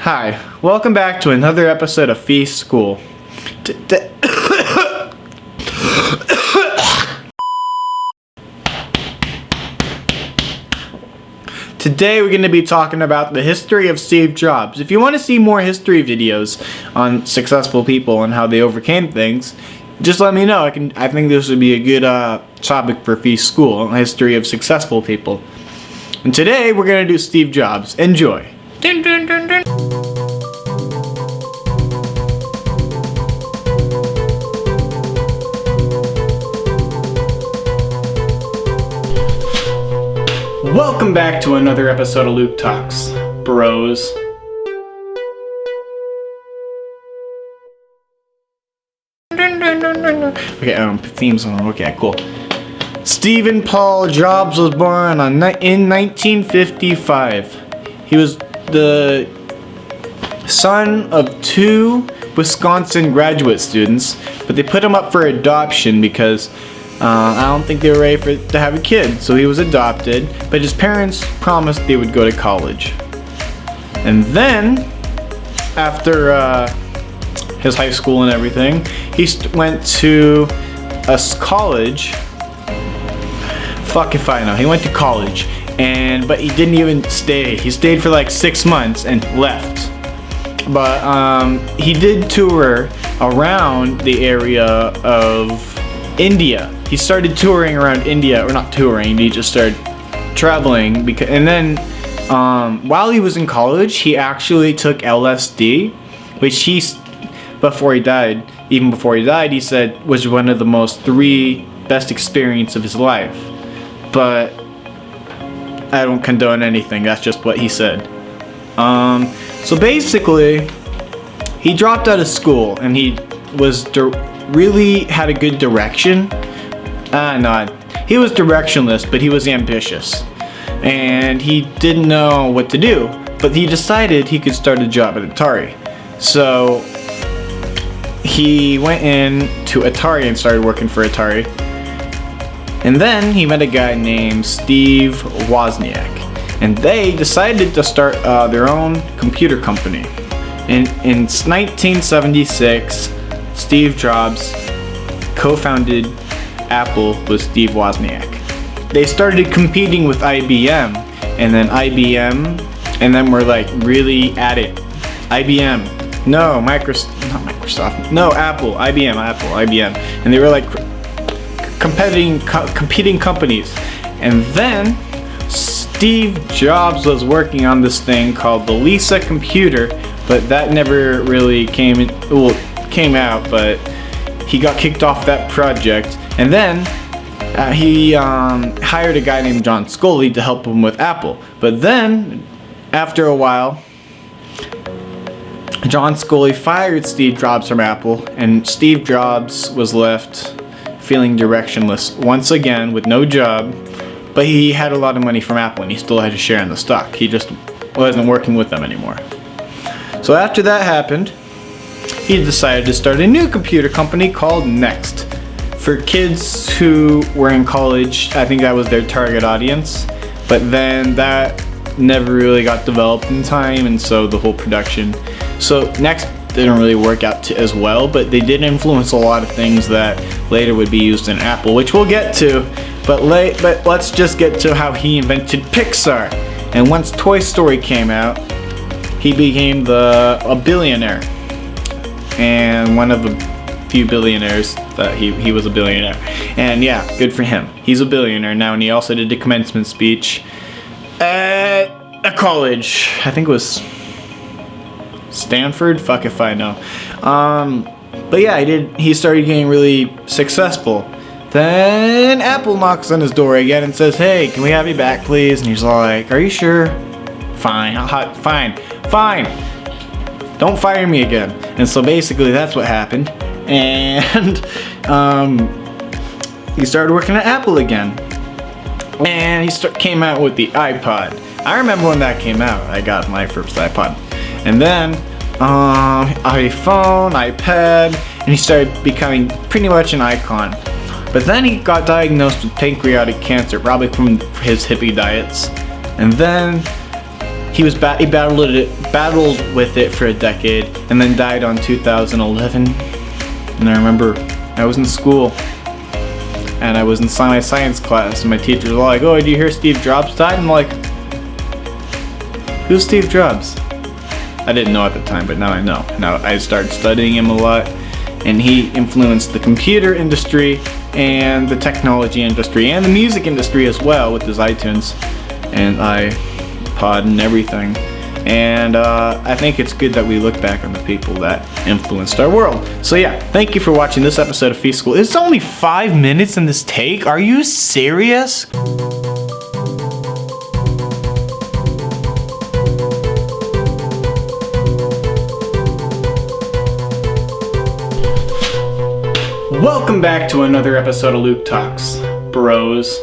Hi, welcome back to another episode of Feece School. Today we're going to be talking about the history of Steve Jobs. If you want to see more history videos on successful people and how they overcame things, just let me know. I think this would be a good topic for Feece School, a history of successful people. And today we're going to do Steve Jobs. Enjoy. Dun, dun, dun, dun. Welcome back to another episode of Luke Talks, bros. Okay, theme song. Okay, cool. Stephen Paul Jobs was born in 1955. He was the son of two Wisconsin graduate students, but they put him up for adoption because I don't think they were ready to have a kid, so he was adopted, but his parents promised they would go to college. And then, after his high school and everything, he went to a college. Fuck if I know. He went to college, but he didn't even stay. He stayed for like 6 months and left. But he did tour around the area of India. He started touring around India, or not touring, he just started traveling, and then while he was in college, he actually took LSD, which before he died, he said was one of the three best experiences of his life. But I don't condone anything, that's just what he said. So basically, he dropped out of school, and he was really had a good direction. He was directionless, but he was ambitious. And he didn't know what to do, but he decided he could start a job at Atari. So he went in to Atari and started working for Atari. And then he met a guy named Steve Wozniak. And they decided to start their own computer company. In 1976, Steve Jobs co-founded Apple with Steve Wozniak. They started competing with IBM, and then were like really at it. IBM, no, Apple, IBM, and they were like competing companies. And then Steve Jobs was working on this thing called the Lisa computer, but that never really came out, but he got kicked off that project. And then he hired a guy named John Scully to help him with Apple. But then, after a while, John Scully fired Steve Jobs from Apple, and Steve Jobs was left feeling directionless once again with no job. But he had a lot of money from Apple, and he still had a share in the stock. He just wasn't working with them anymore. So after that happened, he decided to start a new computer company called Next. For kids who were in college, I think that was their target audience. But then that never really got developed in time, and so the whole production. So Next didn't really work out as well, but they did influence a lot of things that later would be used in Apple, which we'll get to. But let's just get to how he invented Pixar. And once Toy Story came out, he became a billionaire. And one of the few billionaires that he was a billionaire. And yeah, good for him. He's a billionaire now, and he also did a commencement speech at a college. I think it was Stanford? Fuck if I know. But yeah, he started getting really successful. Then Apple knocks on his door again and says, "Hey, can we have you back, please?" And he's like, "Are you sure?" Fine. Don't fire me again. And so basically that's what happened. And he started working at Apple again. And he came out with the iPod. I remember when that came out. I got my first iPod. And then iPhone, iPad, and he started becoming pretty much an icon. But then he got diagnosed with pancreatic cancer, probably from his hippie diets. And then he battled with it for a decade, and then died on 2011. And I remember I was in school, and I was in my science class, and my teacher was like, "Oh, did you hear Steve Jobs died?" I'm like, "Who's Steve Jobs?" I didn't know at the time, but now I know. Now I started studying him a lot, and he influenced the computer industry and the technology industry and the music industry as well with his iTunes and iPod and everything. And I think it's good that we look back on the people that influenced our world. So yeah, thank you for watching this episode of Feece School. It's only 5 minutes in this take. Are you serious? Welcome back to another episode of Luke Talks, bros.